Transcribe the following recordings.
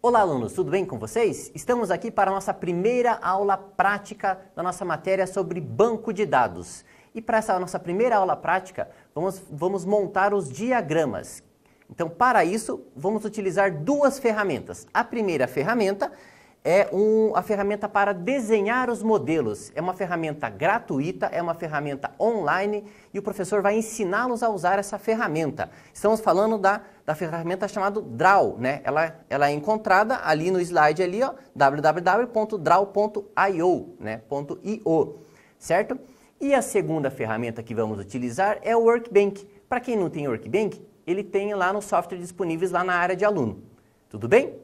Olá, alunos, tudo bem com vocês? Estamos aqui para a nossa primeira aula prática da nossa matéria sobre banco de dados. E para essa nossa primeira aula prática, vamos montar os diagramas. Então, para isso, vamos utilizar duas ferramentas. A primeira ferramenta é a ferramenta para desenhar os modelos. É uma ferramenta gratuita, é uma ferramenta online e o professor vai ensiná-los a usar essa ferramenta. Estamos falando da ferramenta chamada Draw, né? Ela é encontrada ali no slide ali, ó, www.draw.io, né? .io, certo? E a segunda ferramenta que vamos utilizar é o Workbench. Para quem não tem Workbench, ele tem lá no software disponíveis lá na área de aluno. Tudo bem?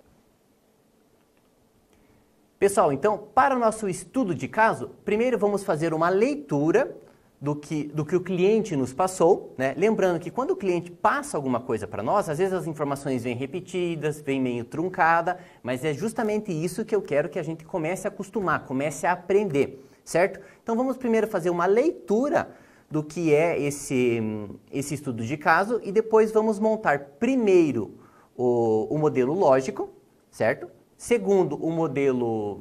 Pessoal, então, para o nosso estudo de caso, primeiro vamos fazer uma leitura do que o cliente nos passou, né? Lembrando que quando o cliente passa alguma coisa para nós, às vezes as informações vêm repetidas, vêm meio truncada, mas é justamente isso que eu quero que a gente comece a acostumar, comece a aprender, certo? Então vamos primeiro fazer uma leitura do que é esse estudo de caso e depois vamos montar primeiro o modelo lógico, certo? Segundo, o modelo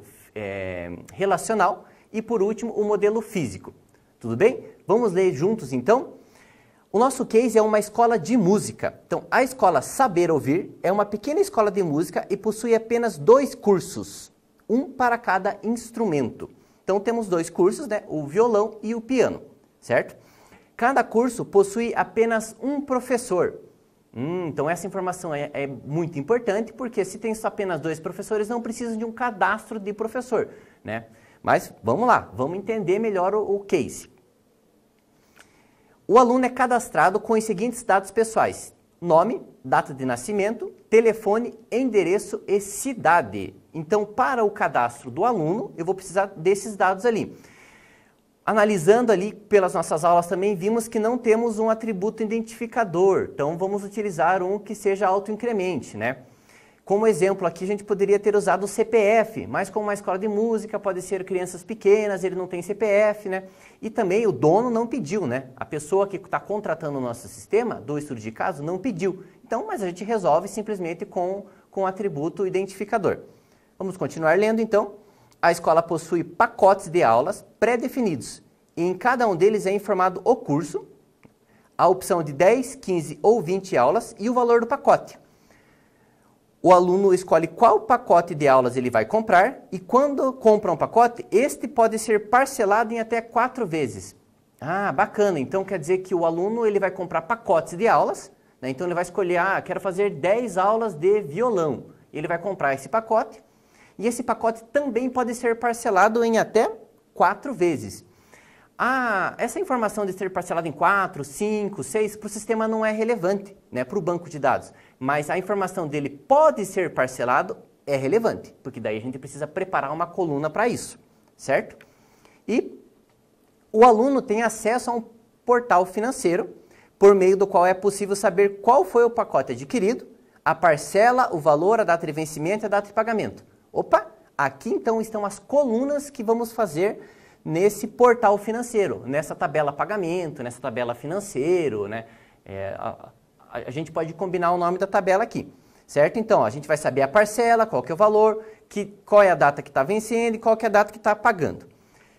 relacional e, por último, o modelo físico. Tudo bem? Vamos ler juntos, então? O nosso case é uma escola de música. Então, a escola Saber Ouvir é uma pequena escola de música e possui apenas 2 cursos, um para cada instrumento. Então, temos 2 cursos, né? O violão e o piano, certo? Cada curso possui apenas um professor. Então essa informação é muito importante, porque se tem só apenas 2 professores, não precisam de um cadastro de professor, né? Mas vamos lá, vamos entender melhor o case. O aluno é cadastrado com os seguintes dados pessoais: nome, data de nascimento, telefone, endereço e cidade. Então, para o cadastro do aluno, eu vou precisar desses dados ali. Analisando ali pelas nossas aulas também, vimos que não temos um atributo identificador, então vamos utilizar um que seja autoincremente, né? Como exemplo aqui a gente poderia ter usado o CPF, mas como uma escola de música pode ser crianças pequenas, ele não tem CPF, né? E também o dono não pediu, né? A pessoa que está contratando o nosso sistema do estudo de caso não pediu. Então, mas a gente resolve simplesmente com o atributo identificador. Vamos continuar lendo então. A escola possui pacotes de aulas pré-definidos e em cada um deles é informado o curso, a opção de 10, 15 ou 20 aulas e o valor do pacote. O aluno escolhe qual pacote de aulas ele vai comprar e quando compra um pacote, este pode ser parcelado em até 4 vezes. Ah, bacana! Então quer dizer que o aluno ele vai comprar pacotes de aulas, né? Então ele vai escolher, quero fazer 10 aulas de violão. Ele vai comprar esse pacote. E esse pacote também pode ser parcelado em até 4 vezes. Essa informação de ser parcelado em 4, 5, 6, para o sistema não é relevante, né, para o banco de dados. Mas a informação dele pode ser parcelado é relevante, porque daí a gente precisa preparar uma coluna para isso, certo? E o aluno tem acesso a um portal financeiro, por meio do qual é possível saber qual foi o pacote adquirido, a parcela, o valor, a data de vencimento e a data de pagamento. Opa, aqui então estão as colunas que vamos fazer nesse portal financeiro, nessa tabela pagamento, nessa tabela financeiro, né? A gente pode combinar o nome da tabela aqui, certo? Então, a gente vai saber a parcela, qual que é o valor, qual é a data que está vencendo e qual que é a data que está pagando.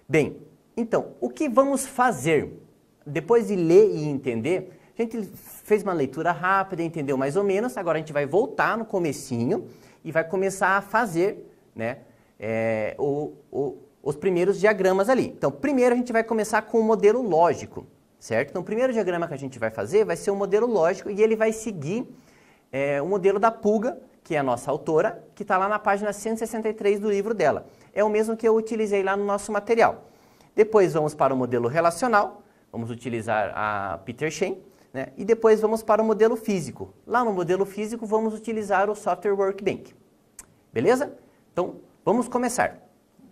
Bem, então, o que vamos fazer? Depois de ler e entender, a gente fez uma leitura rápida, entendeu mais ou menos, agora a gente vai voltar no comecinho e vai começar a fazer, né, os primeiros diagramas ali. Então, primeiro a gente vai começar com o modelo lógico, certo? Então, o primeiro diagrama que a gente vai fazer vai ser um modelo lógico e ele vai seguir o modelo da Pulga, que é a nossa autora, que está lá na página 163 do livro dela. É o mesmo que eu utilizei lá no nosso material. Depois vamos para o modelo relacional, vamos utilizar a Peter Shen, né? E depois vamos para o modelo físico. Lá no modelo físico vamos utilizar o software Workbench. Beleza? Então, vamos começar.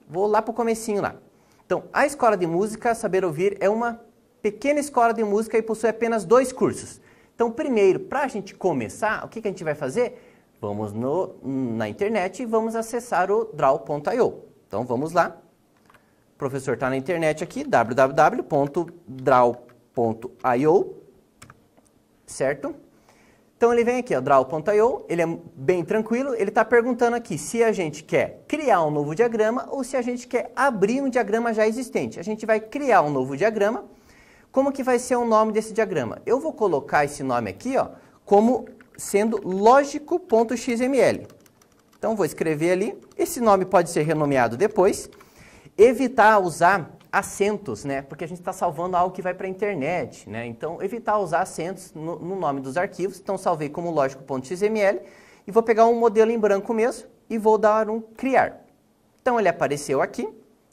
Vou lá para o comecinho lá. Então, a escola de música Saber Ouvir é uma pequena escola de música e possui apenas 2 cursos. Então, primeiro, para a gente começar, o que a gente vai fazer? Vamos na internet e vamos acessar o draw.io. Então, vamos lá. O professor está na internet aqui, www.draw.io, certo? Então ele vem aqui, ó, draw.io, ele é bem tranquilo, ele está perguntando aqui se a gente quer criar um novo diagrama ou se a gente quer abrir um diagrama já existente. A gente vai criar um novo diagrama. Como que vai ser o nome desse diagrama? Eu vou colocar esse nome aqui, ó, como sendo lógico.xml. Então vou escrever ali, esse nome pode ser renomeado depois. Evitar usar acentos, né? Porque a gente está salvando algo que vai para a internet, né? Então, evitar usar acentos no nome dos arquivos. Então, salvei como lógico.xml e vou pegar um modelo em branco mesmo e vou dar um criar. Então, ele apareceu aqui,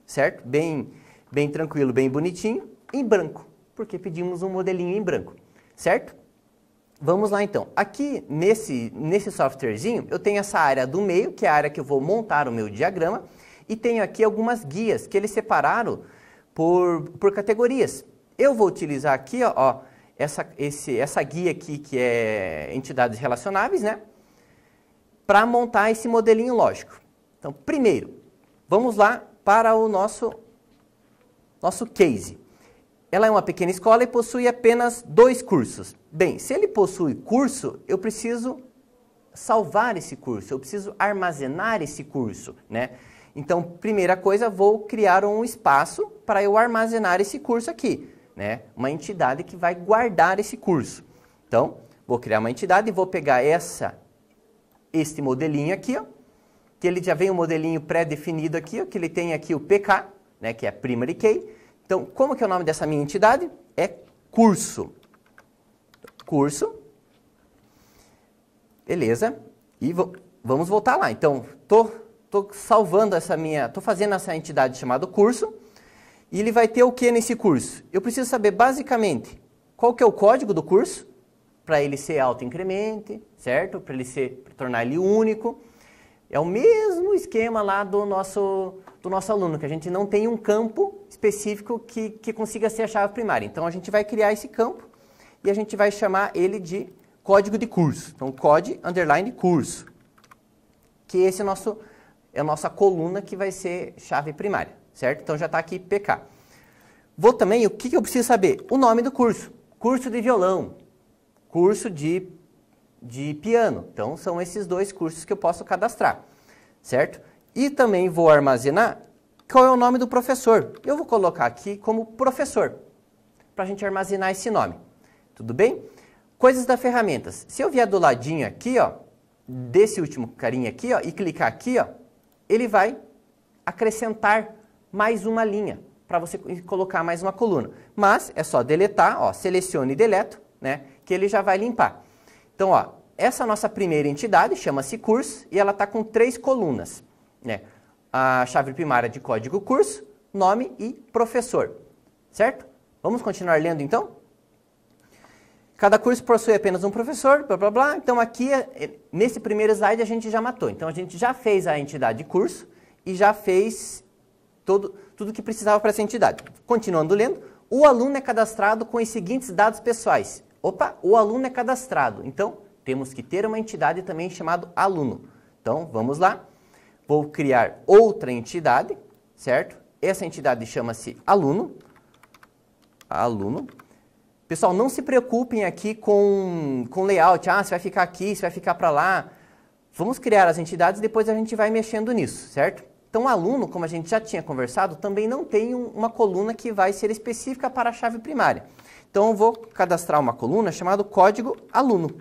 certo? Bem tranquilo, bem bonitinho, em branco, porque pedimos um modelinho em branco, certo? Vamos lá, então. Aqui, nesse softwarezinho, eu tenho essa área do meio, que é a área que eu vou montar o meu diagrama, e tenho aqui algumas guias que eles separaram por categorias. Eu vou utilizar aqui, ó, essa guia aqui, que é entidades relacionáveis, né? Para montar esse modelinho lógico. Então, primeiro, vamos lá para o nosso case. Ela é uma pequena escola e possui apenas 2 cursos. Bem, se ele possui curso, eu preciso salvar esse curso, eu preciso armazenar esse curso, né? Então, primeira coisa, vou criar um espaço para eu armazenar esse curso aqui, né? Uma entidade que vai guardar esse curso. Então, vou criar uma entidade e vou pegar este modelinho aqui, ó, que ele já vem um modelinho pré-definido aqui, ó, que ele tem aqui o PK, né, que é Primary Key. Então, como que é o nome dessa minha entidade? É curso. Curso. Beleza. E vamos voltar lá. Então, estou salvando estou fazendo essa entidade chamada curso, e ele vai ter o que nesse curso? Eu preciso saber basicamente qual que é o código do curso, para ele ser auto-incremente, certo? Para tornar ele único. É o mesmo esquema lá do nosso aluno, que a gente não tem um campo específico que consiga ser a chave primária. Então, a gente vai criar esse campo e a gente vai chamar ele de código de curso. Então, code underline curso, que esse é a nossa coluna que vai ser chave primária, certo? Então, já está aqui PK. Vou também, o que eu preciso saber? O nome do curso. Curso de violão, curso de piano. Então, são esses 2 cursos que eu posso cadastrar, certo? E também vou armazenar qual é o nome do professor. Eu vou colocar aqui como professor, para a gente armazenar esse nome. Tudo bem? Coisas da ferramentas. Se eu vier do ladinho aqui, ó, desse último carinha aqui, ó, e clicar aqui, ó, ele vai acrescentar mais uma linha, para você colocar mais uma coluna. Mas é só deletar, ó, selecione e deleto, né, que ele já vai limpar. Então, ó, essa nossa primeira entidade chama-se curso e ela está com 3 colunas, né? A chave primária de código curso, nome e professor, certo? Vamos continuar lendo então? Cada curso possui apenas um professor, blá, blá, blá. Então, aqui, nesse primeiro slide, a gente já matou. Então, a gente já fez a entidade de curso e já fez tudo que precisava para essa entidade. Continuando lendo, o aluno é cadastrado com os seguintes dados pessoais. Opa, o aluno é cadastrado. Então, temos que ter uma entidade também chamada aluno. Então, vamos lá. Vou criar outra entidade, certo? Essa entidade chama-se aluno. Aluno. Pessoal, não se preocupem aqui com layout. Ah, você vai ficar aqui, você vai ficar para lá. Vamos criar as entidades e depois a gente vai mexendo nisso, certo? Então, aluno, como a gente já tinha conversado, também não tem uma coluna que vai ser específica para a chave primária. Então, eu vou cadastrar uma coluna chamada código aluno.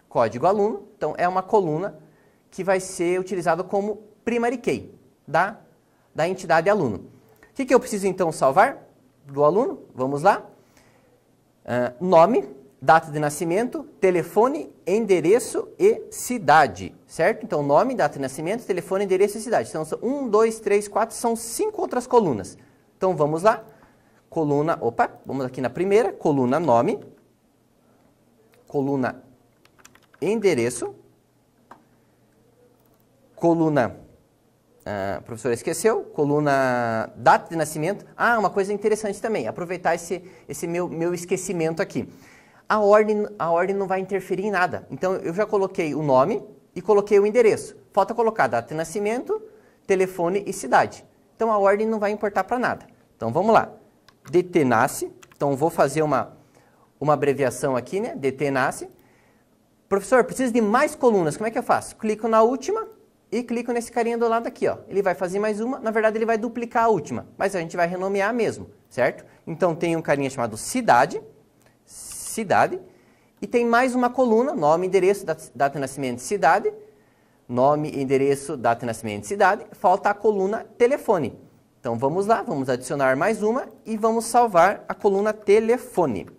Código aluno, então, é uma coluna que vai ser utilizada como primary key da entidade aluno. O que eu preciso, então, salvar do aluno? Vamos lá. Nome, data de nascimento, telefone, endereço e cidade, certo? Então, nome, data de nascimento, telefone, endereço e cidade. Então, são 1, 2, 3, 4, são 5 outras colunas. Então, vamos lá. Coluna, vamos aqui na primeira, coluna nome, coluna endereço, coluna, a professora esqueceu, coluna data de nascimento. Ah, uma coisa interessante também, aproveitar esse meu esquecimento aqui. A ordem não vai interferir em nada. Então, eu já coloquei o nome e coloquei o endereço. Falta colocar data de nascimento, telefone e cidade. Então, a ordem não vai importar para nada. Então, vamos lá. DT nasce. Então, vou fazer uma abreviação aqui, né? DT nasce. Professor, preciso de mais colunas, como é que eu faço? Clico na última e clico nesse carinha do lado aqui, ó. Ele vai fazer mais uma, na verdade ele vai duplicar a última, mas a gente vai renomear mesmo, certo? Então tem um carinha chamado cidade, e tem mais uma coluna, nome, endereço, data de nascimento, cidade, nome, endereço, data de nascimento, cidade, falta a coluna telefone. Então vamos lá, vamos adicionar mais uma e vamos salvar a coluna telefone.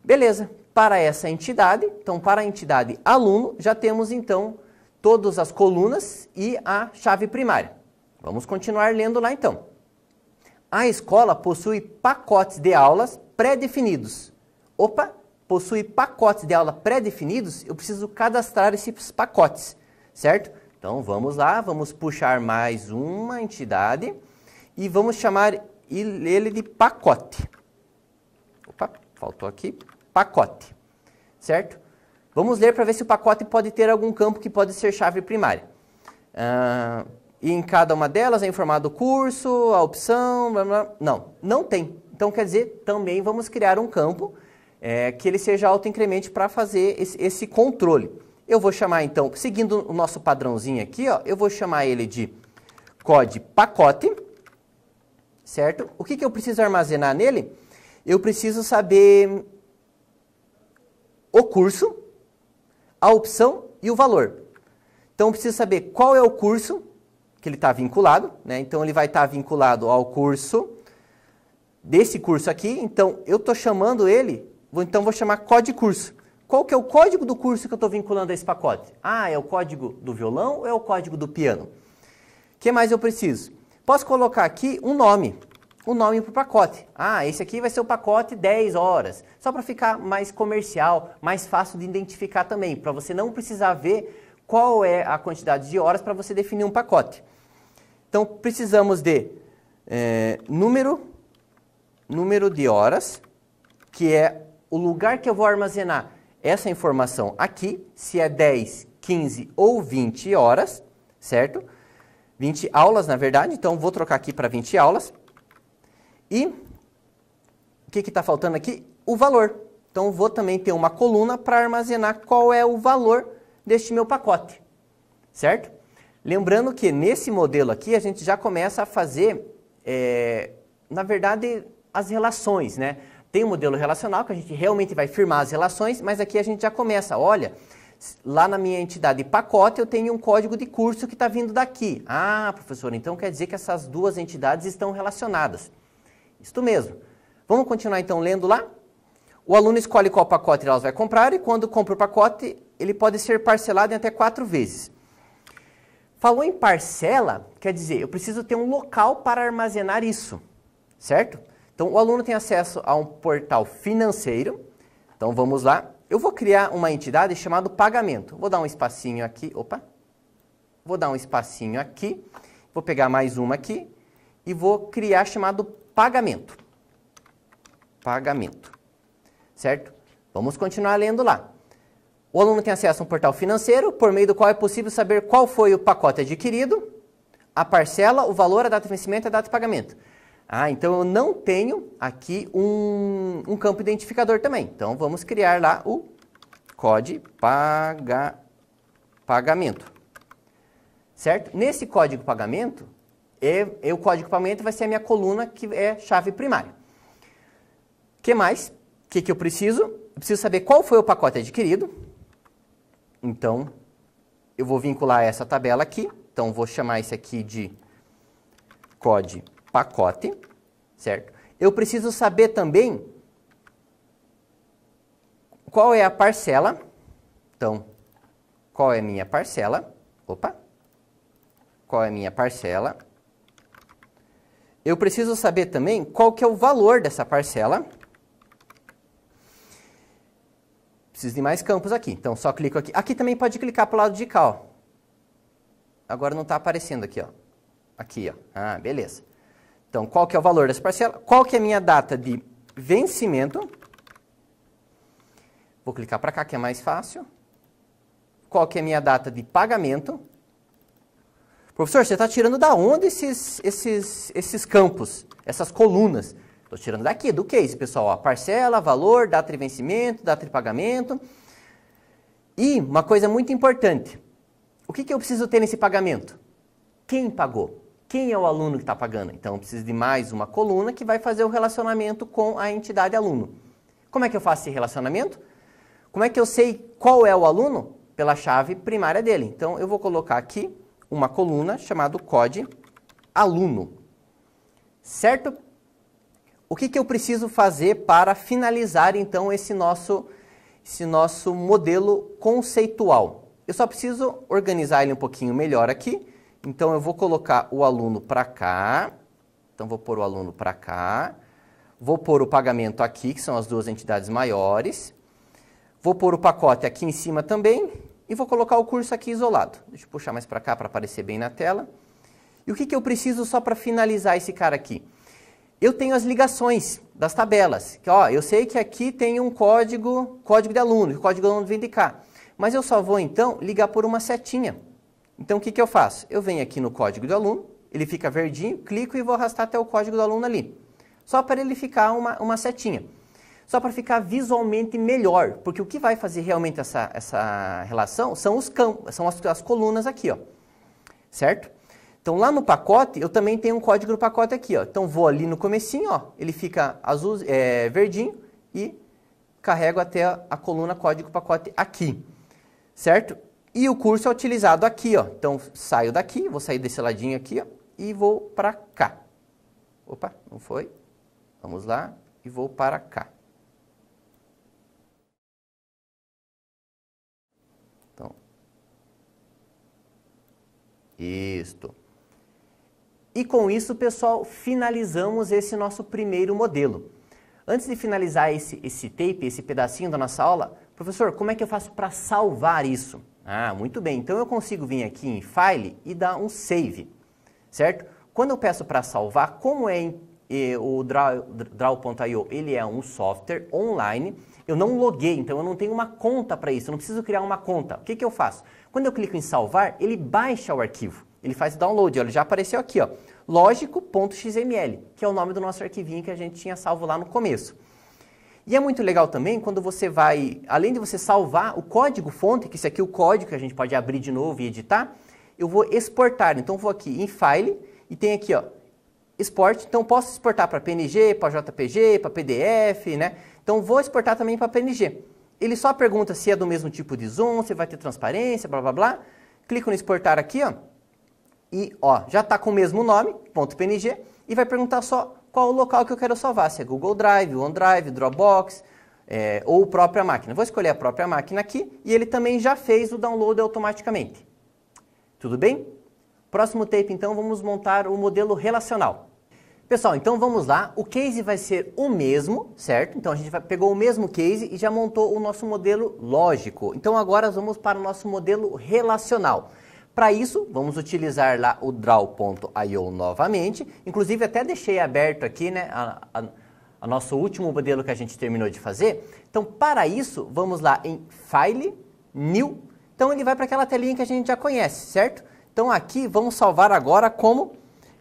Beleza, para essa entidade, então para a entidade aluno, já temos então todas as colunas e a chave primária. Vamos continuar lendo lá então. A escola possui pacotes de aulas pré-definidos. Opa, possui pacotes de aula pré-definidos, eu preciso cadastrar esses pacotes, certo? Então vamos lá, vamos puxar mais uma entidade e vamos chamar ele de pacote. Opa, faltou aqui, pacote, certo? Vamos ler para ver se o pacote pode ter algum campo que pode ser chave primária. E em cada uma delas é informado o curso, a opção, blá, blá. Não tem. Então quer dizer, também vamos criar um campo que ele seja autoincremente para fazer esse controle. Eu vou chamar então, seguindo o nosso padrãozinho aqui, ó, eu vou chamar ele de code pacote, certo? O que eu preciso armazenar nele? Eu preciso saber o curso, a opção e o valor. Então eu preciso saber qual é o curso que ele está vinculado, né? Então ele vai estar vinculado ao curso desse curso aqui. Então eu estou chamando ele, então vou chamar código curso. Qual que é o código do curso que eu estou vinculando a esse pacote? Ah, é o código do violão ou é o código do piano? O que mais eu preciso? Posso colocar aqui um nome para o pacote. Ah, esse aqui vai ser o pacote 10 horas. Só para ficar mais comercial, mais fácil de identificar também, para você não precisar ver qual é a quantidade de horas para você definir um pacote. Então, precisamos de número de horas, que é o lugar que eu vou armazenar essa informação aqui, se é 10, 15 ou 20 horas, certo? 20 aulas, na verdade, então vou trocar aqui para 20 aulas. E o que está faltando aqui? O valor. Então vou também ter uma coluna para armazenar qual é o valor deste meu pacote, certo? Lembrando que nesse modelo aqui a gente já começa a fazer, na verdade, as relações, né? Tem um modelo relacional que a gente realmente vai firmar as relações, mas aqui a gente já começa, olha, lá na minha entidade pacote eu tenho um código de curso que está vindo daqui. Ah, professor, então quer dizer que essas duas entidades estão relacionadas. Isso mesmo. Vamos continuar então lendo lá? O aluno escolhe qual pacote ele vai comprar e quando compra o pacote, ele pode ser parcelado em até 4 vezes. Falou em parcela, quer dizer, eu preciso ter um local para armazenar isso, certo? Então, o aluno tem acesso a um portal financeiro. Então, vamos lá. Eu vou criar uma entidade chamada pagamento. Vou dar um espacinho aqui. Opa! Vou dar um espacinho aqui. Vou pegar mais uma aqui. E vou criar chamado pagamento. Pagamento. Certo? Vamos continuar lendo lá. O aluno tem acesso a um portal financeiro, por meio do qual é possível saber qual foi o pacote adquirido, a parcela, o valor, a data de vencimento e a data de pagamento. Ah, então eu não tenho aqui um campo identificador também. Então vamos criar lá o código pagamento. Certo? Nesse código pagamento, o código pagamento vai ser a minha coluna que é chave primária. O que mais? O que eu preciso? Eu preciso saber qual foi o pacote adquirido. Então, eu vou vincular essa tabela aqui. Então, vou chamar isso aqui de código pacote, certo? Eu preciso saber também qual é a parcela. Então, qual é a minha parcela? Opa! Qual é a minha parcela? Eu preciso saber também qual que é o valor dessa parcela. Preciso de mais campos aqui. Então, só clico aqui. Aqui também pode clicar para o lado de cá, ó. Agora não está aparecendo aqui, ó. Aqui, ó. Ah, beleza. Então, qual que é o valor dessa parcela? Qual que é a minha data de vencimento? Vou clicar para cá, que é mais fácil. Qual que é a minha data de pagamento? Professor, você está tirando da onde esses campos, essas colunas? Estou tirando daqui, do case, pessoal. Ó, parcela, valor, data de vencimento, data de pagamento. E uma coisa muito importante, o que eu preciso ter nesse pagamento? Quem pagou? Quem é o aluno que está pagando? Então, eu preciso de mais uma coluna que vai fazer o relacionamento com a entidade aluno. Como é que eu faço esse relacionamento? Como é que eu sei qual é o aluno? Pela chave primária dele. Então, eu vou colocar aqui uma coluna chamada COD aluno. Certo? O que eu preciso fazer para finalizar, então, esse nosso modelo conceitual? Eu só preciso organizar ele um pouquinho melhor aqui. Então, eu vou colocar o aluno para cá. Então, vou pôr o aluno para cá. Vou pôr o pagamento aqui, que são as duas entidades maiores. Vou pôr o pacote aqui em cima também. E vou colocar o curso aqui isolado. Deixa eu puxar mais para cá para aparecer bem na tela. E o que eu preciso só para finalizar esse cara aqui? Eu tenho as ligações das tabelas. Que, ó, eu sei que aqui tem um código de aluno. O código de aluno vem de cá. Mas eu só vou, então, ligar por uma setinha. Então, o que eu faço? Eu venho aqui no código do aluno, ele fica verdinho, clico e vou arrastar até o código do aluno ali. Só para ele ficar uma setinha. Só para ficar visualmente melhor, porque o que vai fazer realmente essa relação são os campos, são as colunas aqui, ó. Certo? Então, lá no pacote, eu também tenho um código do pacote aqui, ó. Então, vou ali no comecinho, ó, ele fica azul, verdinho e carrego até a coluna código pacote aqui. Certo? E o curso é utilizado aqui, ó. Então, saio daqui, vou sair desse ladinho aqui, ó, e vou para cá. Opa, não foi? Vamos lá, e vou para cá. Então, isto. E com isso, pessoal, finalizamos esse nosso primeiro modelo. Antes de finalizar esse tape, esse pedacinho da nossa aula, professor, como é que eu faço para salvar isso? Ah, muito bem. Então, eu consigo vir aqui em File e dar um Save, certo? Quando eu peço para salvar, como o Draw.io, ele é um software online, eu não loguei, então eu não tenho uma conta para isso, eu não preciso criar uma conta. O que eu faço? Quando eu clico em salvar, ele baixa o arquivo, ele faz o download, olha, já apareceu aqui, ó, logico.xml, que é o nome do nosso arquivinho que a gente tinha salvo lá no começo. E é muito legal também quando você vai, além de você salvar o código-fonte, que esse aqui é o código que a gente pode abrir de novo e editar, eu vou exportar. Então, vou aqui em File e tem aqui, ó, Export. Então, posso exportar para PNG, para JPG, para PDF, né? Então, vou exportar também para PNG. Ele só pergunta se é do mesmo tipo de zoom, se vai ter transparência, blá, blá, blá. Clico no exportar aqui, ó. E, ó, já está com o mesmo nome, .png, e vai perguntar só qual o local que eu quero salvar, se é Google Drive, OneDrive, Dropbox, ou própria máquina. Vou escolher a própria máquina aqui, e ele também já fez o download automaticamente. Tudo bem? Próximo tape, então, vamos montar o modelo relacional. Pessoal, então vamos lá. O case vai ser o mesmo, certo? Então, a gente pegou o mesmo case e já montou o nosso modelo lógico. Então, agora vamos para o nosso modelo relacional. Para isso, vamos utilizar lá o Draw.io novamente. Inclusive, até deixei aberto aqui, né, a nosso último modelo que a gente terminou de fazer. Então, para isso, vamos lá em File, New. Então, ele vai para aquela telinha que a gente já conhece, certo? Então, aqui, vamos salvar agora como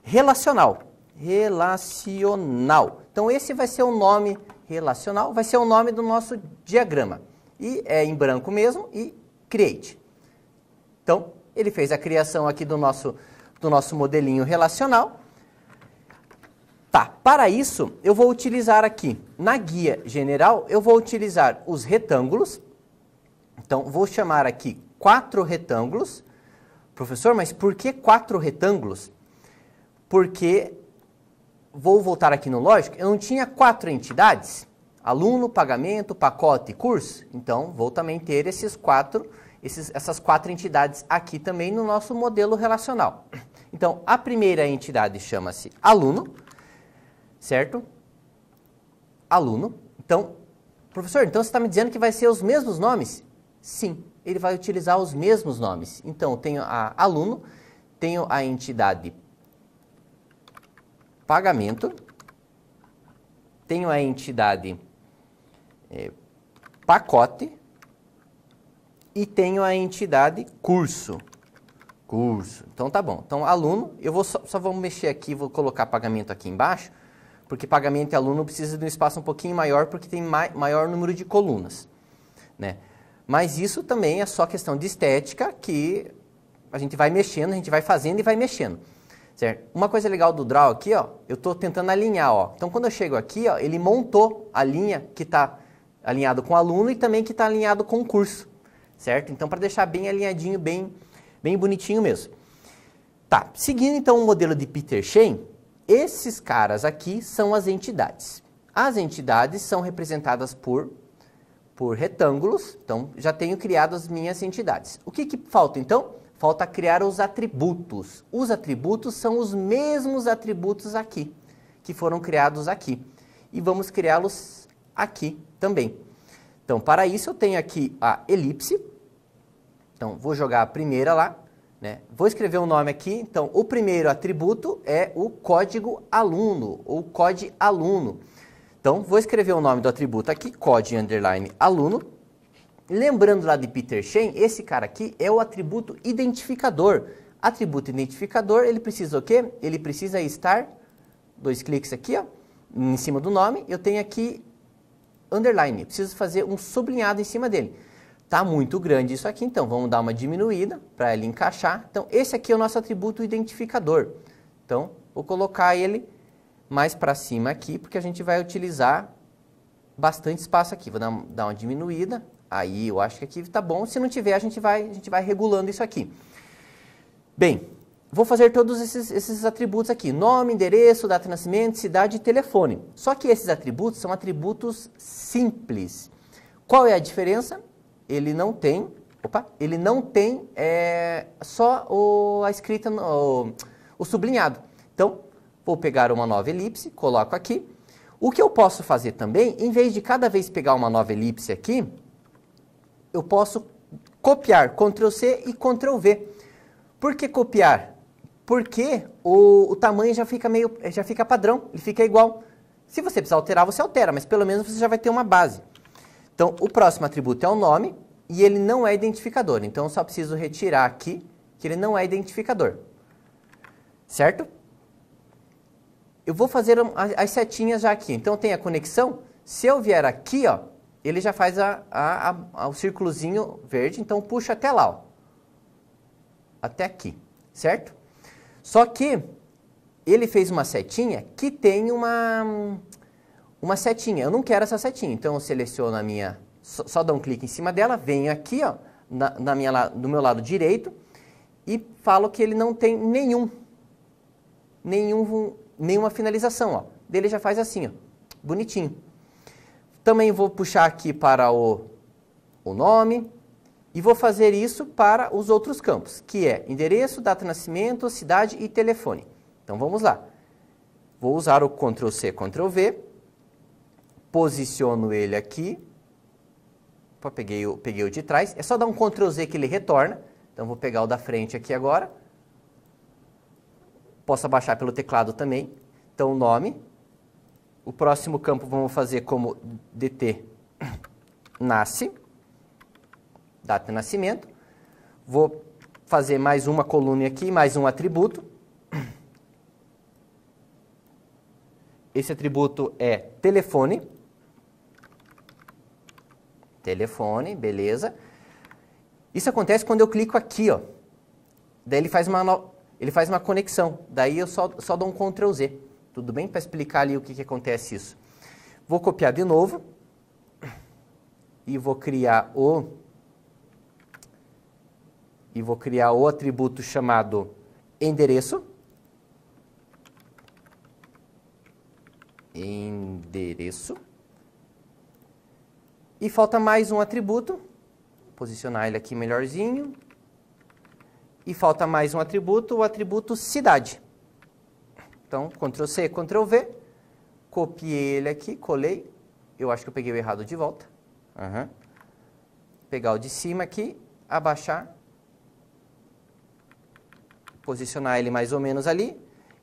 relacional. Relacional. Então, esse vai ser o nome relacional, vai ser o nome do nosso diagrama. E é em branco mesmo e Create. Então, ele fez a criação aqui do nosso modelinho relacional. Tá, para isso, eu vou utilizar aqui, na guia geral, eu vou utilizar os retângulos. Então, vou chamar aqui 4 retângulos. Professor, mas por que 4 retângulos? Porque, vou voltar aqui no lógico, eu não tinha 4 entidades? Aluno, pagamento, pacote e curso? Então, vou também ter essas 4 entidades aqui também no nosso modelo relacional. Então, a primeira entidade chama-se aluno, certo? Aluno. Então, professor, então você está me dizendo que vai ser os mesmos nomes? Sim, ele vai utilizar os mesmos nomes. Então, tenho a aluno, tenho a entidade pagamento, tenho a entidade pacote e tenho a entidade curso. Curso. Então, tá bom. Então, aluno, eu vou só vou mexer aqui, vou colocar pagamento aqui embaixo, porque pagamento e aluno precisa de um espaço um pouquinho maior, porque tem maior número de colunas, né? Mas isso também é só questão de estética que a gente vai mexendo, a gente vai fazendo e vai mexendo. Certo? Uma coisa legal do Draw aqui, ó, eu estou tentando alinhar, ó. Então, quando eu chego aqui, ó, ele montou a linha que está alinhado com o aluno e também que está alinhado com o curso, certo? Então, para deixar bem alinhadinho, bem bonitinho mesmo. Tá, seguindo então o modelo de Peter Shane, esses caras aqui são as entidades. As entidades são representadas por retângulos, então já tenho criado as minhas entidades. O que falta então? Falta criar os atributos. Os atributos são os mesmos atributos aqui, que foram criados aqui. E vamos criá-los aqui também. Então, para isso eu tenho aqui a elipse. Então, vou jogar a primeira lá, né? Vou escrever um nome aqui. Então, o primeiro atributo é o código aluno, ou code aluno. Então, vou escrever o nome do atributo aqui, code_aluno. Lembrando lá de Peter Shane, esse cara aqui é o atributo identificador. Atributo identificador, ele precisa o quê? Ele precisa estar, 2 cliques aqui, ó, em cima do nome, eu tenho aqui underline, preciso fazer um sublinhado em cima dele. Tá muito grande isso aqui, então vamos dar uma diminuída para ele encaixar. Então, esse aqui é o nosso atributo identificador. Então, vou colocar ele mais para cima aqui, porque a gente vai utilizar bastante espaço aqui. Vou dar uma diminuída. Aí eu acho que aqui está bom. Se não tiver, a gente vai regulando isso aqui. Bem, vou fazer todos esses atributos aqui. Nome, endereço, data de nascimento, cidade e telefone. Só que esses atributos são atributos simples. Qual é a diferença? Ele não tem só a escrita, o sublinhado. Então, vou pegar uma nova elipse, coloco aqui. O que eu posso fazer também, em vez de cada vez pegar uma nova elipse aqui, eu posso copiar, Ctrl+C e Ctrl+V. Por que copiar? Porque o tamanho já fica padrão, ele fica igual. Se você precisar alterar, você altera, mas pelo menos você já vai ter uma base. Então, o próximo atributo é o nome e ele não é identificador. Então, eu só preciso retirar aqui que ele não é identificador. Certo? Eu vou fazer as setinhas já aqui. Então, tem a conexão. Se eu vier aqui, ó, ele já faz o círculozinho verde, então puxa até lá, ó. Até aqui, certo? Só que ele fez uma setinha que tem uma setinha. Eu não quero essa setinha, então eu seleciono a minha, só dou um clique em cima dela, venho aqui, ó, do meu lado direito e falo que ele não tem nenhuma finalização, ó. Dele já faz assim, ó, bonitinho. Também vou puxar aqui para o nome e vou fazer isso para os outros campos, que é endereço, data de nascimento, cidade e telefone. Então vamos lá. Vou usar o Ctrl+C, Ctrl+V, posiciono ele aqui. Opa, peguei o de trás. É só dar um Ctrl+Z que ele retorna. Então vou pegar o da frente aqui agora. Posso abaixar pelo teclado também. Então o nome. O próximo campo vamos fazer como DT nasce, data de nascimento. Vou fazer mais uma coluna aqui, mais um atributo. Esse atributo é telefone. Telefone, beleza. Isso acontece quando eu clico aqui, ó. Daí ele faz uma conexão. Daí eu só dou um Ctrl+Z. Tudo bem? Para explicar ali o que acontece isso. Vou copiar de novo. E vou criar o atributo chamado endereço. Endereço. E falta mais um atributo. Vou posicionar ele aqui melhorzinho. E falta mais um atributo, o atributo cidade. Então, Ctrl+C, Ctrl+V, copiei ele aqui, colei. Eu acho que eu peguei o errado de volta. Pegar o de cima aqui, abaixar. Posicionar ele mais ou menos ali.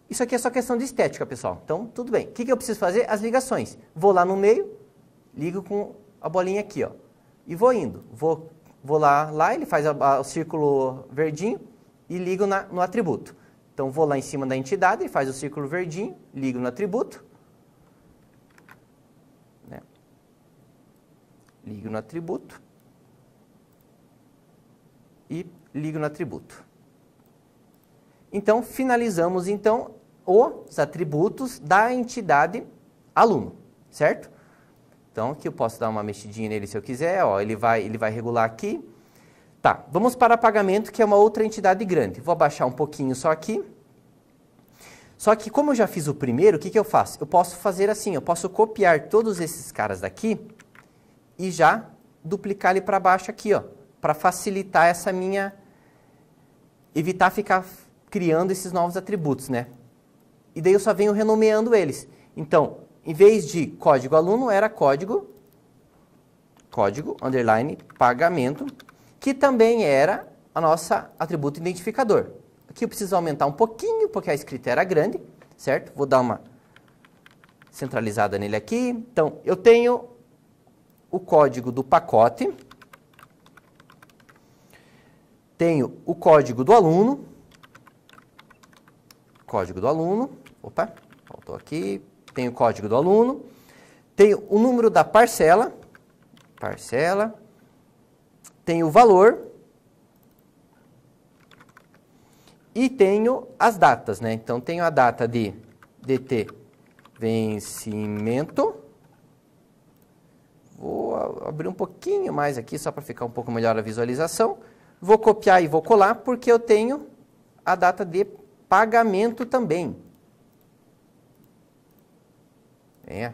Isso aqui é só questão de estética, pessoal. Então, tudo bem. O que eu preciso fazer? As ligações. Vou lá no meio, ligo com a bolinha aqui, ó. E vou indo. Vou lá ele faz o círculo verdinho e ligo no atributo. Então, vou lá em cima da entidade, ele faz o círculo verdinho, ligo no atributo. Né? Ligo no atributo. e ligo no atributo. Então, finalizamos então os atributos da entidade aluno, certo? Então, aqui eu posso dar uma mexidinha nele se eu quiser, ó, ele vai regular aqui. Tá, vamos para pagamento, que é uma outra entidade grande. Vou abaixar um pouquinho só aqui. Só que como eu já fiz o primeiro, o que eu faço? Eu posso fazer assim, eu posso copiar todos esses caras daqui e já duplicar ele para baixo aqui, ó, para facilitar essa minha... evitar ficar criando esses novos atributos, né? E daí eu só venho renomeando eles. Então, em vez de código aluno, era código underline pagamento, que também era a nossa atributo identificador. Aqui eu preciso aumentar um pouquinho, porque a escrita era grande, certo? Vou dar uma centralizada nele aqui. Então, eu tenho o código do pacote, tenho o código do aluno, opa, faltou aqui, tenho o código do aluno, tenho o número da parcela, tenho o valor e tenho as datas, né? Então, tenho a data de DT vencimento. Vou abrir um pouquinho mais aqui, só para ficar um pouco melhor a visualização. Vou copiar e vou colar, porque eu tenho a data de pagamento também.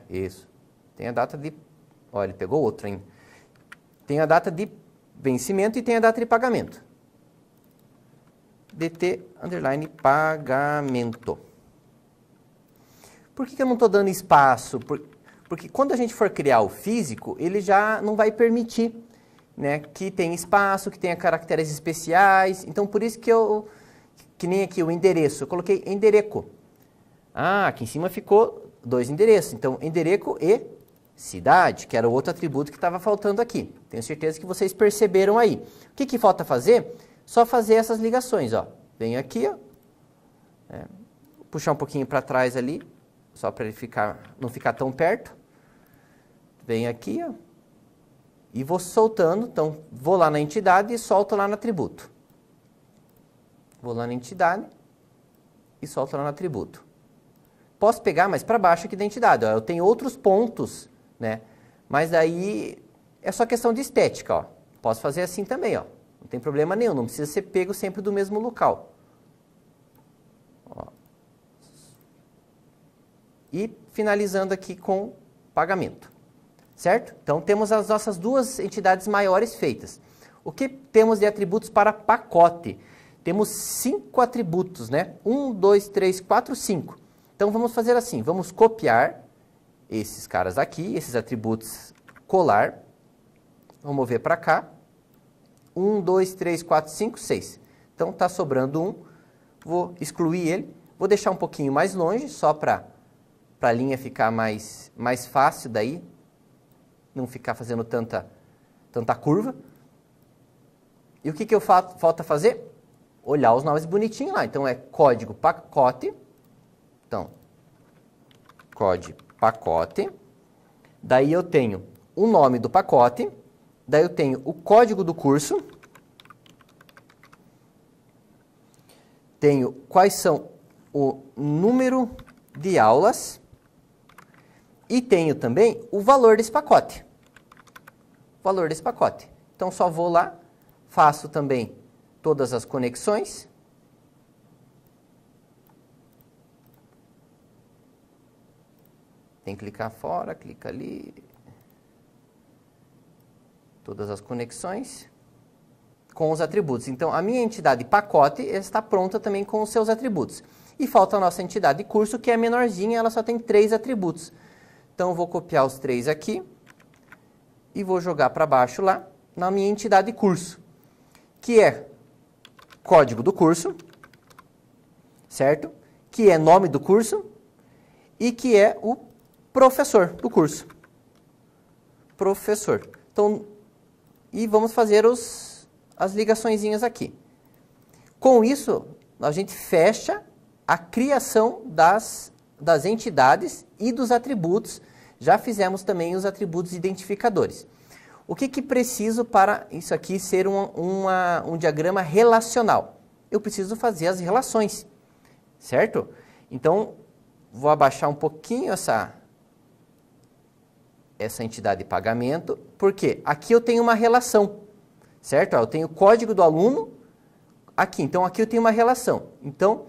Isso. Tem a data de... Olha, ele pegou outro, hein? Tem a data de vencimento e tem a data de pagamento. DT underline pagamento. Por que eu não estou dando espaço? Porque quando a gente for criar o físico, ele já não vai permitir, né, que tenha espaço, que tenha caracteres especiais. Então, por isso que nem aqui o endereço, eu coloquei endereco. Ah, aqui em cima ficou 2 endereços. Então, endereco e cidade, que era o outro atributo que estava faltando aqui. Tenho certeza que vocês perceberam aí. O que falta fazer? Só fazer essas ligações, ó. Venho aqui, ó. Puxar um pouquinho para trás ali, só para ele não ficar tão perto. Venho aqui, ó. E vou soltando. Então, vou lá na entidade e solto lá no atributo. Vou lá na entidade e solto lá no atributo. Posso pegar mais para baixo aqui da entidade, ó. Eu tenho outros pontos, né? Mas aí é só questão de estética, ó. Posso fazer assim também, ó. Não tem problema nenhum, não precisa ser pego sempre do mesmo local. Ó. E finalizando aqui com pagamento. Certo? Então, temos as nossas 2 entidades maiores feitas. O que temos de atributos para pacote? Temos 5 atributos, né? 1, 2, 3, 4, 5. Então, vamos fazer assim. Vamos copiar esses caras aqui, esses atributos colar. Vou mover para cá. 1, 2, 3, 4, 5, 6. Então, está sobrando um. Vou excluir ele. Vou deixar um pouquinho mais longe, só para a linha ficar mais fácil daí. Não ficar fazendo tanta curva. E o que falta fazer? Olhar os nomes bonitinhos lá. Então, é código pacote. Então, código pacote. Daí eu tenho o nome do pacote. Daí eu tenho o código do curso. Tenho quais são o número de aulas. E tenho também o valor desse pacote. Valor desse pacote. Então, só vou lá, faço também todas as conexões. Tem que clicar fora, clica ali. Todas as conexões com os atributos. Então, a minha entidade pacote está pronta também com os seus atributos. E falta a nossa entidade curso, que é menorzinha, ela só tem 3 atributos. Então, eu vou copiar os 3 aqui e vou jogar para baixo lá na minha entidade curso, que é código do curso, certo? Que é nome do curso e que é o professor do curso. Professor. Então, e vamos fazer as ligaçõezinhas aqui. Com isso, a gente fecha a criação das entidades e dos atributos. Já fizemos também os atributos identificadores. O que preciso para isso aqui ser um diagrama relacional? Eu preciso fazer as relações, certo? Então, vou abaixar um pouquinho essa entidade de pagamento, porque aqui eu tenho uma relação, certo? Eu tenho o código do aluno aqui, então aqui eu tenho uma relação. Então,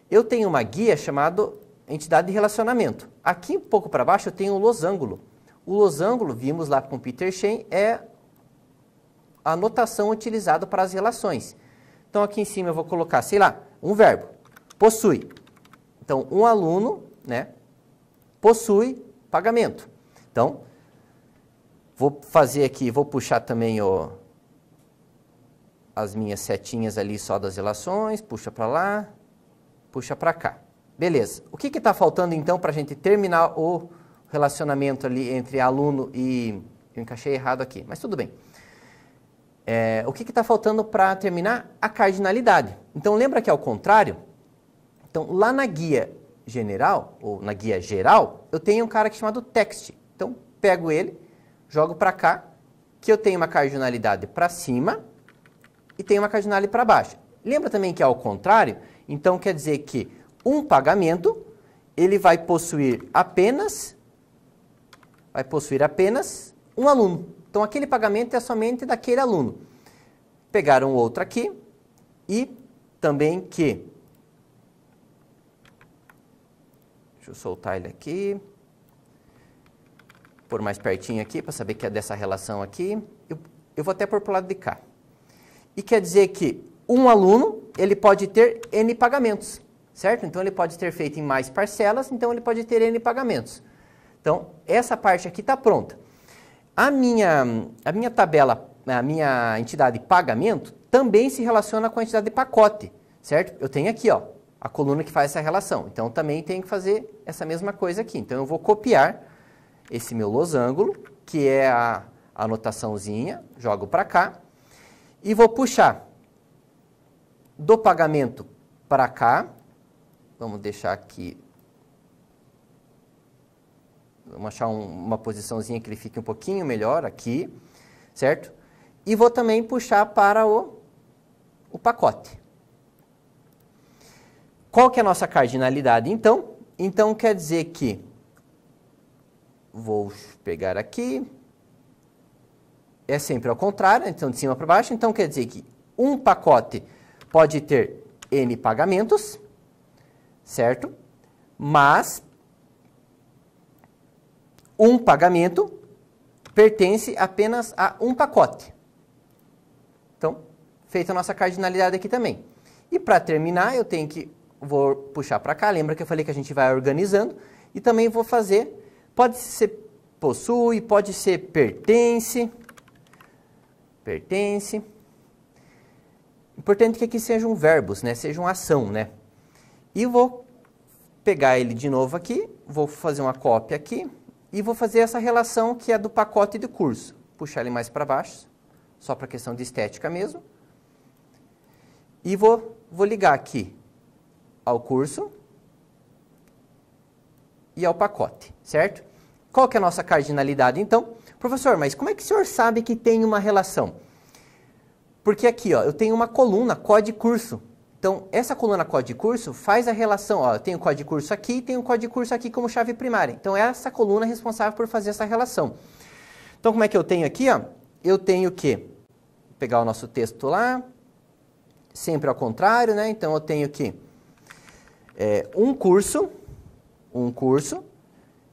eu tenho uma guia chamada entidade de relacionamento. Aqui um pouco para baixo eu tenho o losango. O losango, vimos lá com o Peter Shen, é a notação utilizada para as relações. Então aqui em cima eu vou colocar, sei lá, um verbo, possui. Então, um aluno, né, possui pagamento. Então, vou fazer aqui, vou puxar também as minhas setinhas ali só das relações, puxa para lá, puxa para cá. Beleza. O que está faltando então para a gente terminar o relacionamento ali entre aluno e... Eu encaixei errado aqui, mas tudo bem. O que está faltando para terminar? A cardinalidade. Então, lembra que é ao contrário? Então, lá na guia general, ou na guia geral, eu tenho um cara aqui chamado text. Então, pego ele, jogo para cá, que eu tenho uma cardinalidade para cima e tenho uma cardinalidade para baixo. Lembra também que é ao contrário? Então, quer dizer que um pagamento, ele vai possuir apenas um aluno. Então, aquele pagamento é somente daquele aluno. Pegaram outro aqui e também que... Deixa eu soltar ele aqui. Pôr mais pertinho aqui para saber que é dessa relação aqui. Eu vou até pôr para o lado de cá. E quer dizer que um aluno, ele pode ter N pagamentos, certo? Então, ele pode ter feito em mais parcelas, então ele pode ter N pagamentos. Então, essa parte aqui está pronta. A minha tabela, a minha entidade de pagamento, também se relaciona com a entidade de pacote, certo? Eu tenho aqui, ó, a coluna que faz essa relação. Então, também tenho que fazer essa mesma coisa aqui. Então, eu vou copiar esse meu losango, que é a anotaçãozinha, jogo para cá, e vou puxar do pagamento para cá. Vamos deixar aqui, vamos achar uma posiçãozinha que ele fique um pouquinho melhor aqui, certo? E vou também puxar para o pacote. Qual que é a nossa cardinalidade, então? Então, quer dizer que, vou pegar aqui, é sempre ao contrário, então de cima para baixo, então quer dizer que um pacote pode ter N pagamentos, certo? Mas um pagamento pertence apenas a um pacote. Então, feita a nossa cardinalidade aqui também. E para terminar, eu tenho que, vou puxar para cá, lembra que eu falei que a gente vai organizando, e também vou fazer, pode ser possui, pode ser pertence. Importante que aqui sejam verbos, né? Sejam ação, né? E vou pegar ele de novo aqui, vou fazer uma cópia aqui, e vou fazer essa relação que é do pacote de curso. Puxar ele mais para baixo, só para questão de estética mesmo. E vou ligar aqui ao curso e ao pacote, certo? Qual que é a nossa cardinalidade, então? Professor, mas como é que o senhor sabe que tem uma relação? Porque aqui, ó, eu tenho uma coluna, código curso. Então, essa coluna código curso faz a relação, ó, eu tenho o código curso aqui e tenho o código curso aqui como chave primária. Então, essa coluna é responsável por fazer essa relação. Então, como é que eu tenho aqui, ó? Eu tenho que pegar o nosso texto lá, sempre ao contrário, né? Então, eu tenho que um curso,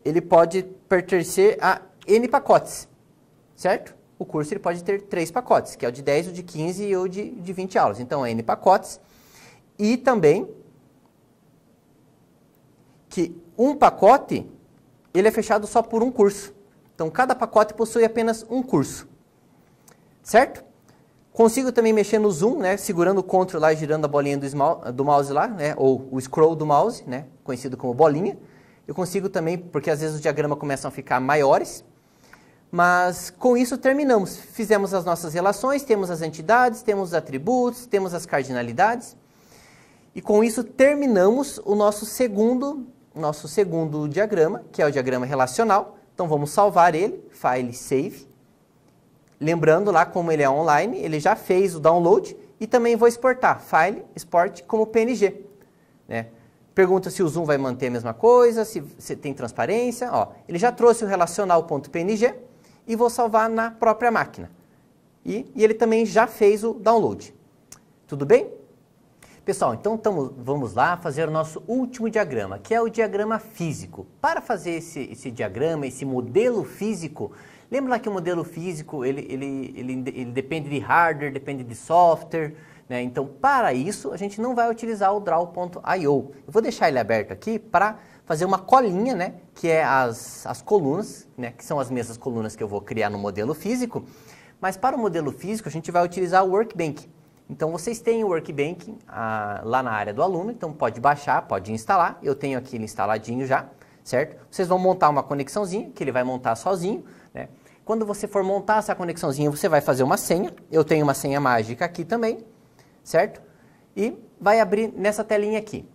ele pode pertencer a N pacotes, certo? O curso ele pode ter 3 pacotes, que é o de 10, o de 15 e o de 20 aulas. Então, é N pacotes. E também que um pacote, ele é fechado só por um curso. Então, cada pacote possui apenas um curso. Certo? Consigo também mexer no zoom, né? Segurando o Ctrl lá e girando a bolinha do mouse lá, né? Ou o scroll do mouse, né? Conhecido como bolinha. Eu consigo também, porque às vezes os diagramas começam a ficar maiores. Mas com isso terminamos. Fizemos as nossas relações, temos as entidades, temos os atributos, temos as cardinalidades. E com isso terminamos o nosso segundo diagrama, que é o diagrama relacional. Então vamos salvar ele, File, Save. lembrando lá como ele é online, ele já fez o download e também vou exportar, File, Export como PNG. Né? Pergunta se o zoom vai manter a mesma coisa, se tem transparência. Ó, ele já trouxe o relacional.png e vou salvar na própria máquina. E ele também já fez o download. Tudo bem? Pessoal, então vamos lá fazer o nosso último diagrama, que é o diagrama físico. Para fazer esse diagrama, esse modelo físico, lembra lá que o modelo físico ele depende de hardware, depende de software, né? Então, para isso, a gente não vai utilizar o draw.io. Eu vou deixar ele aberto aqui para fazer uma colinha, né? Que é as colunas, né? Que são as mesmas colunas que eu vou criar no modelo físico. Mas para o modelo físico, a gente vai utilizar o Workbench. Então, vocês têm o Workbench lá na área do aluno, então pode baixar, pode instalar. Eu tenho aqui ele instaladinho já, certo? Vocês vão montar uma conexãozinha, que ele vai montar sozinho, né? Quando você for montar essa conexãozinha, você vai fazer uma senha. Eu tenho uma senha mágica aqui também, certo? E vai abrir nessa telinha aqui,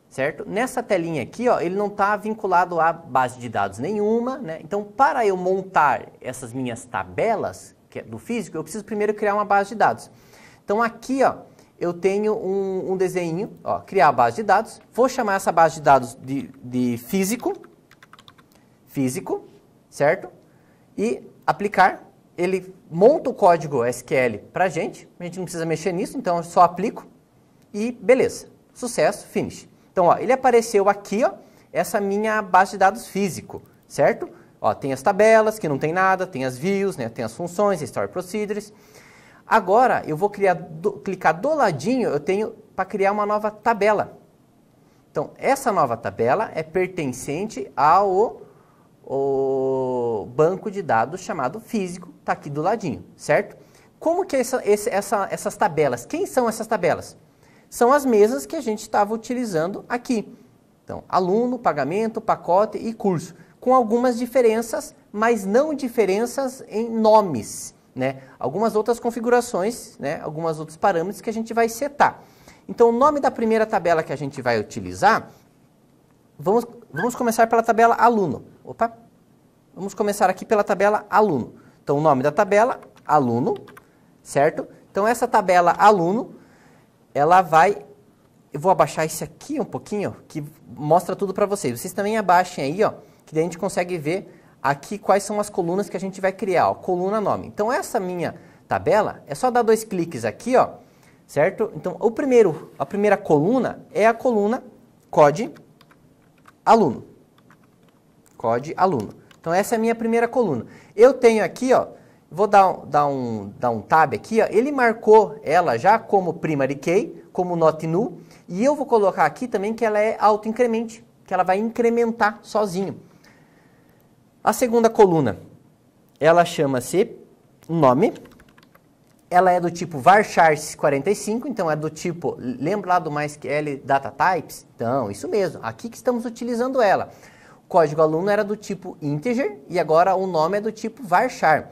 certo? Nessa telinha aqui, ó, ele não está vinculado a base de dados nenhuma, né? Então, para eu montar essas minhas tabelas do físico, eu preciso primeiro criar uma base de dados. Então, aqui, ó, eu tenho um desenho, ó, criar a base de dados. Vou chamar essa base de dados de físico, certo? E aplicar. Ele monta o código SQL para a gente não precisa mexer nisso, então eu só aplico e beleza, sucesso, finish. Então, ó, ele apareceu aqui, ó, essa minha base de dados físico, certo? Ó, tem as tabelas, que não tem nada, tem as views, né, tem as funções, story procedures. Agora, eu vou clicar do ladinho, eu tenho para criar uma nova tabela. Então, essa nova tabela é pertencente ao banco de dados chamado físico, está aqui do ladinho, certo? Como que essas tabelas, quem são essas tabelas? São as mesas que a gente estava utilizando aqui. Então, aluno, pagamento, pacote e curso, com algumas diferenças, mas não diferenças em nomes, né? Algumas outras configurações, né? Alguns outros parâmetros que a gente vai setar. Então, o nome da primeira tabela que a gente vai utilizar, vamos começar pela tabela aluno. Opa! Vamos começar aqui pela tabela aluno. Então, o nome da tabela, aluno, certo? Então, essa tabela aluno, ela vai... Eu vou abaixar esse aqui um pouquinho, que mostra tudo para vocês. Vocês também abaixem aí, ó, que daí a gente consegue ver aqui quais são as colunas que a gente vai criar, ó, coluna nome. Então, essa minha tabela, é só dar 2 cliques aqui, ó, certo? Então, a primeira coluna é a coluna COD aluno. COD aluno. Então, essa é a minha primeira coluna. Eu tenho aqui, ó, vou dar um tab aqui, ó, ele marcou ela já como primary key, como not null, e eu vou colocar aqui também que ela é auto-incremente, que ela vai incrementar sozinho. A segunda coluna, ela chama-se nome, ela é do tipo varchar 45, então é do tipo, lembra lá do MySQL Data Types? Então, isso mesmo, aqui que estamos utilizando ela. O código aluno era do tipo integer e agora o nome é do tipo varchar.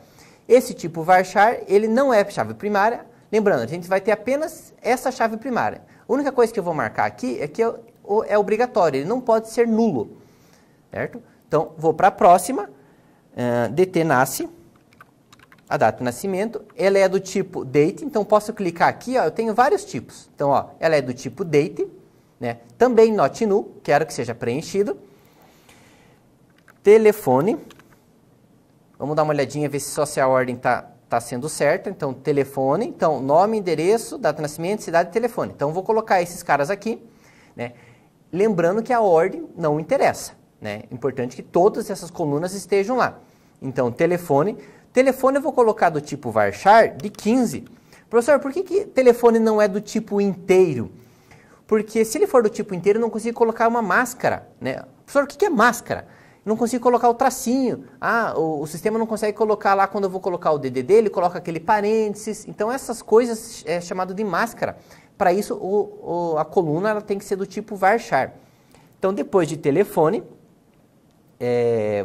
Esse tipo varchar, ele não é chave primária, lembrando, a gente vai ter apenas essa chave primária. A única coisa que eu vou marcar aqui é que é obrigatório, ele não pode ser nulo, certo? Então, vou para a próxima, DT nasce, a data de nascimento, ela é do tipo date, então posso clicar aqui, ó, eu tenho vários tipos. Então, ó, ela é do tipo date, né? Também not null, quero que seja preenchido. Telefone, vamos dar uma olhadinha, ver se a ordem está sendo certa. Então, telefone, então nome, endereço, data de nascimento, cidade e telefone. Então, vou colocar esses caras aqui, né? Lembrando que a ordem não interessa. Né? Importante que todas essas colunas estejam lá. Então, telefone eu vou colocar do tipo varchar de 15. Professor, por que telefone não é do tipo inteiro? Porque se ele for do tipo inteiro, eu não consigo colocar uma máscara. Né? Professor, o que é máscara? Eu não consigo colocar o tracinho. O sistema não consegue colocar lá, quando eu vou colocar o DDD, ele coloca aquele parênteses. Então, essas coisas é chamado de máscara. Para isso, a coluna ela tem que ser do tipo varchar. Então, depois de telefone...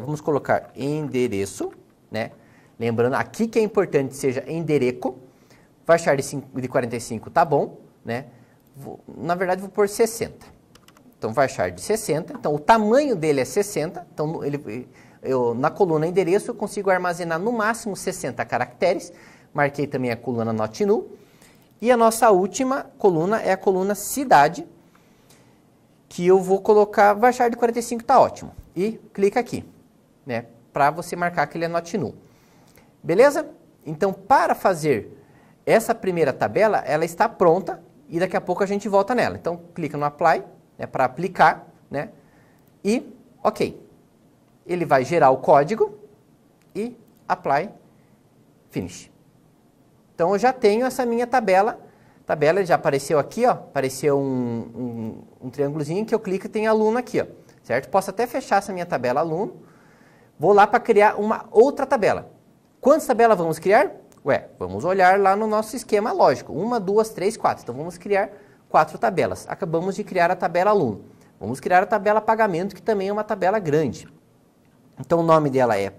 vamos colocar endereço, né? Lembrando aqui que é importante que seja endereco. Varchar de 45 tá bom, né? Na verdade, vou pôr 60. Então, varchar de 60. Então, o tamanho dele é 60. Então, na coluna endereço, eu consigo armazenar no máximo 60 caracteres. Marquei também a coluna not null. E a nossa última coluna é a coluna cidade, que eu vou colocar varchar de 45, está ótimo. E clica aqui, né, para você marcar que ele é not null. Beleza? Então, para fazer essa primeira tabela, ela está pronta e daqui a pouco a gente volta nela. Então, clica no apply, né, para aplicar, né, e ok. Ele vai gerar o código e apply, finish. Então, eu já tenho essa minha tabela. Tabela já apareceu aqui, ó, apareceu um triângulozinho que eu clico e tem aluno aqui, ó, certo? Posso até fechar essa minha tabela aluno. Vou lá para criar uma outra tabela. Quantas tabelas vamos criar? Ué, vamos olhar lá no nosso esquema lógico. 1, 2, 3, 4. Então, vamos criar 4 tabelas. Acabamos de criar a tabela aluno. Vamos criar a tabela pagamento, que também é uma tabela grande. Então, o nome dela é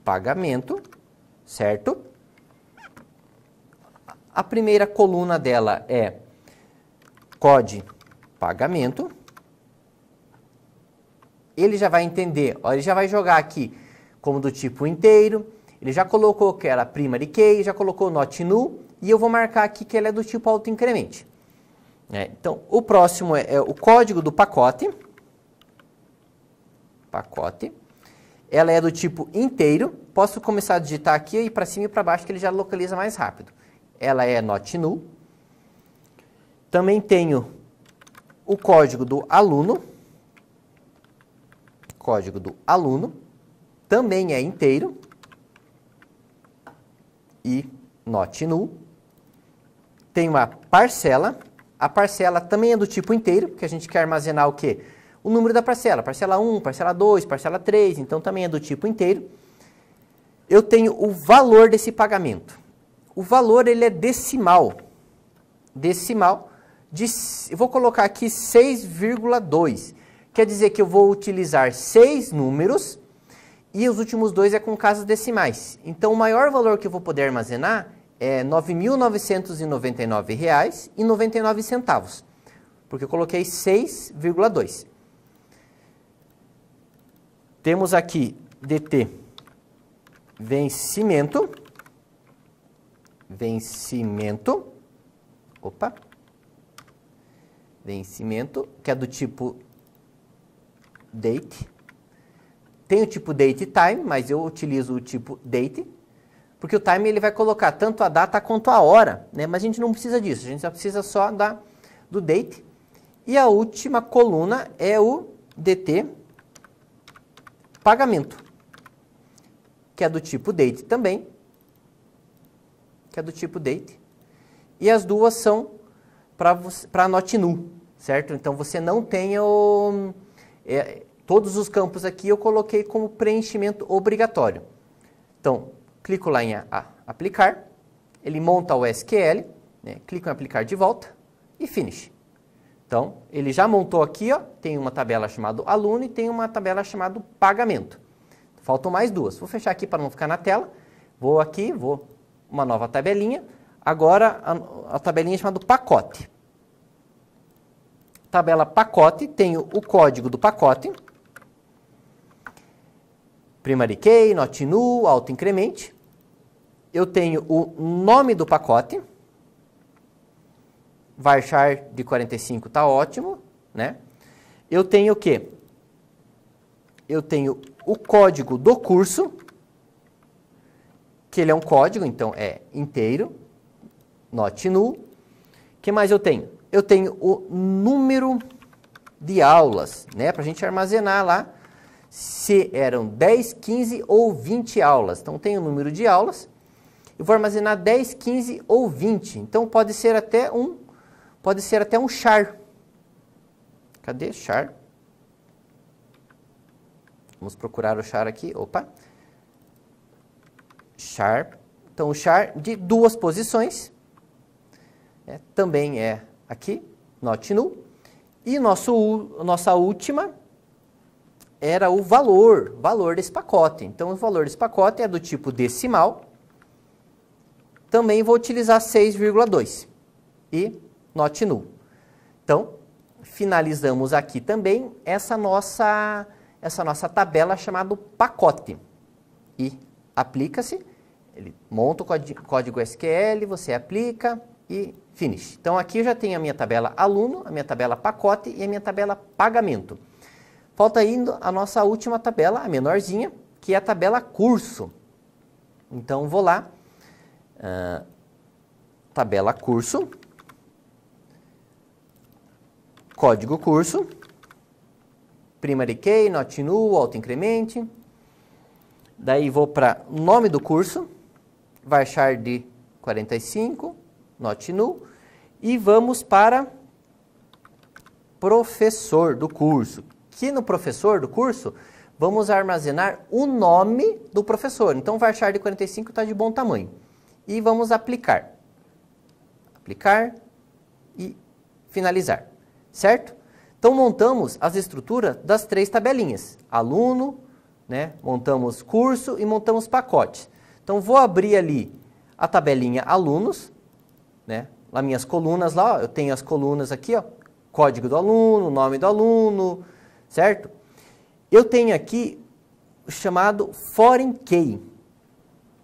pagamento, certo? A primeira coluna dela é code pagamento. Ele já vai entender, ó, ele já vai jogar aqui como do tipo inteiro. Ele já colocou que era primary key, já colocou not null, e eu vou marcar aqui que ele é do tipo autoincremente. Então, o próximo é o código do pacote. Ela é do tipo inteiro. Posso começar a digitar aqui e ir para cima e para baixo, que ele já localiza mais rápido. Ela é not null. Também tenho o código do aluno. Código do aluno. Também é inteiro. E not null. Tem uma parcela. A parcela também é do tipo inteiro, porque a gente quer armazenar o quê? O número da parcela. Parcela 1, parcela 2, parcela 3. Então, também é do tipo inteiro. Eu tenho o valor desse pagamento. O valor, ele é decimal. Decimal. Eu vou colocar aqui 6,2. Quer dizer que eu vou utilizar 6 números e os últimos 2 é com casas decimais. Então, o maior valor que eu vou poder armazenar é R$ 9.999,99. Porque eu coloquei 6,2. Temos aqui DT vencimento. Vencimento, que é do tipo date. Tem o tipo date time, mas eu utilizo o tipo date, porque o time ele vai colocar tanto a data quanto a hora, né? Mas a gente não precisa disso, a gente só precisa só do date. E a última coluna é o DT pagamento, que é do tipo date também, e as duas são para not null, certo? Então, você não tem todos os campos aqui eu coloquei como preenchimento obrigatório. Então, clico lá em aplicar, ele monta o SQL, né? Clico em aplicar de volta e finish. Então, ele já montou aqui, ó, tem uma tabela chamada aluno e tem uma tabela chamada pagamento. Faltam mais duas. Vou fechar aqui para não ficar na tela. Vou uma nova tabelinha. Agora, a tabelinha chamada pacote. Tabela pacote, tenho o código do pacote. Primary key, not null, autoincremente. Eu tenho o nome do pacote. Varchar de 45 está ótimo, né? Eu tenho o quê? Eu tenho o código do curso, que ele é um código, então é inteiro, not null. O que mais eu tenho? Eu tenho o número de aulas, né? Para a gente armazenar lá se eram 10, 15 ou 20 aulas. Então, tem o número de aulas. Eu vou armazenar 10, 15 ou 20. Então, pode ser até um char. Cadê char? Vamos procurar o char aqui. Opa. Char. Então, o char de 2 posições. Também é aqui, not null. E nossa última era o valor desse pacote. Então, o valor desse pacote é do tipo decimal. Também vou utilizar 6,2 e not null. Então, finalizamos aqui também essa nossa tabela chamada pacote. E aplica-se, ele monta o código SQL, você aplica e finish. Então, aqui eu já tenho a minha tabela aluno, a minha tabela pacote e a minha tabela pagamento. Falta ainda a nossa última tabela, a menorzinha, que é a tabela curso. Então, vou lá, tabela curso, código curso, primary key, not null, auto-incremente. Daí vou para nome do curso, varchar de 45, not null. E vamos para professor do curso. Que no professor do curso, vamos armazenar o nome do professor. Então, varchar de 45 está de bom tamanho. E vamos aplicar. Aplicar e finalizar. Certo? Então, montamos as estruturas das 3 tabelinhas. Aluno, né? Montamos curso e montamos pacote. Então, vou abrir ali a tabelinha alunos, né? Lá minhas colunas, lá, ó, eu tenho as colunas aqui, ó, código do aluno, nome do aluno, certo? Eu tenho aqui o chamado foreign key.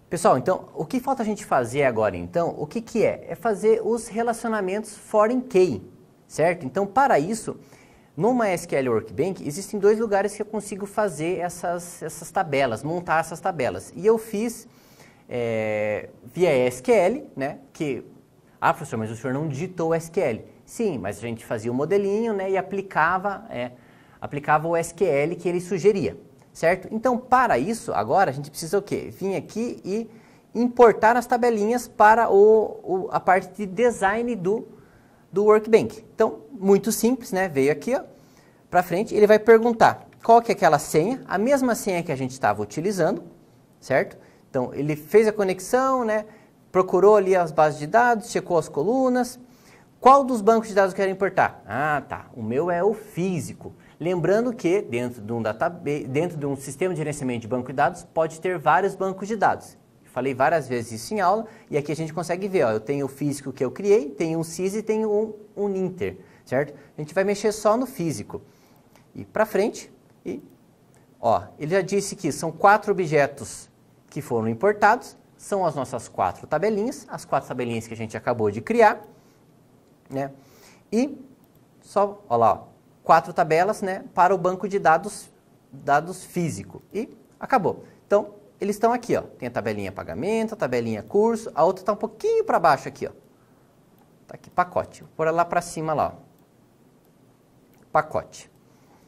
Pessoal, então, o que falta a gente fazer agora, então, o que que é? É fazer os relacionamentos foreign key, certo? Então, para isso, no MySQL Workbench, existem 2 lugares que eu consigo fazer essas tabelas, montar essas tabelas. E eu fiz via SQL, né? Professor, mas o senhor não digitou o SQL. Sim, mas a gente fazia o modelinho, né? E aplicava o SQL que ele sugeria, certo? Então, para isso, agora a gente precisa o quê? Vir aqui e importar as tabelinhas para a parte de design do Workbench. Então, muito simples, né? Veio aqui, ó, para frente, ele vai perguntar qual que é aquela senha, a mesma senha que a gente estava utilizando, certo? Então, ele fez a conexão, né? Procurou ali as bases de dados, checou as colunas. Qual dos bancos de dados eu quero importar? Ah, tá, o meu é o físico. Lembrando que dentro de um sistema de gerenciamento de banco de dados, pode ter vários bancos de dados. Falei várias vezes isso em aula, e aqui a gente consegue ver, ó, eu tenho o físico que eu criei, tenho um sys e tenho um inter, certo? A gente vai mexer só no físico. E para frente, ó, ele já disse que são 4 objetos que foram importados, são as nossas 4 tabelinhas, as 4 tabelinhas que a gente acabou de criar, né? E só, ó lá, ó, 4 tabelas, né, para o banco de dados físico. E acabou. Então, eles estão aqui, ó. Tem a tabelinha pagamento, a tabelinha curso, a outra está um pouquinho para baixo aqui, ó. Tá aqui, pacote. Vou pôr lá para cima lá, ó. Pacote.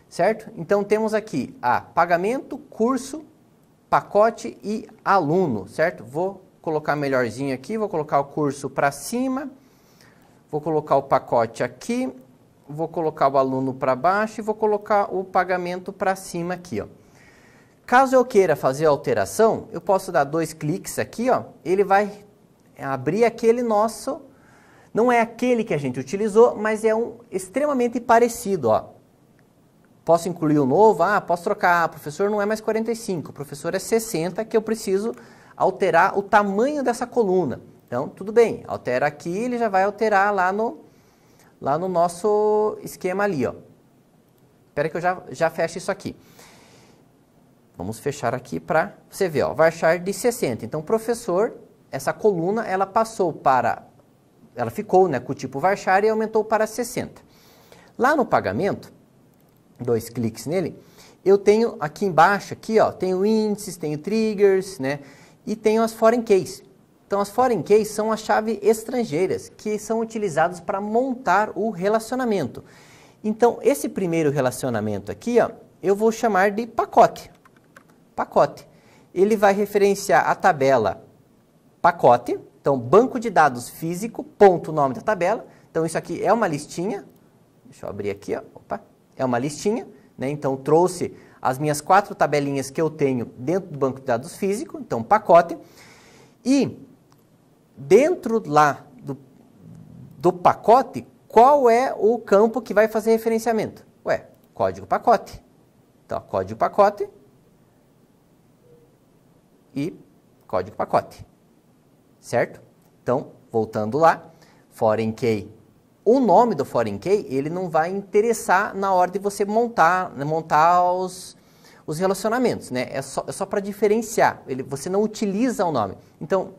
Certo? Então, temos aqui a pagamento, curso, pacote e aluno, certo? Vou colocar melhorzinho aqui, vou colocar o curso para cima, vou colocar o pacote aqui, vou colocar o aluno para baixo e vou colocar o pagamento para cima aqui, ó. Caso eu queira fazer a alteração, eu posso dar 2 cliques aqui, ó, ele vai abrir aquele nosso, não é aquele que a gente utilizou, mas é um extremamente parecido, ó. Posso incluir o novo, posso trocar, professor não é mais 45, professor é 60, que eu preciso alterar o tamanho dessa coluna. Então, tudo bem, altera aqui, ele já vai alterar lá no nosso esquema ali, ó. Espera que eu já fecho isso aqui. Vamos fechar aqui para você ver, ó, varchar de 60. Então, professor, essa coluna, ela ficou, né, com o tipo varchar e aumentou para 60. Lá no pagamento, 2 cliques nele, eu tenho aqui embaixo, aqui, ó, tenho índices, tenho triggers, né, e tenho as foreign keys. Então, as foreign keys são as chaves estrangeiras que são utilizadas para montar o relacionamento. Então, esse primeiro relacionamento aqui, ó, eu vou chamar de pacote. Pacote. Ele vai referenciar a tabela pacote, então banco de dados físico, ponto nome da tabela. Então isso aqui é uma listinha, deixa eu abrir aqui, ó. Opa, é uma listinha, né? Então trouxe as minhas 4 tabelinhas que eu tenho dentro do banco de dados físico, então pacote. E dentro lá do pacote, qual é o campo que vai fazer referenciamento? Ué, código pacote. Então, código pacote e código pacote, certo? Então, voltando lá, foreign key o nome do foreign key, ele não vai interessar na hora de você montar os relacionamentos, né? É só para diferenciar, você não utiliza o nome. Então,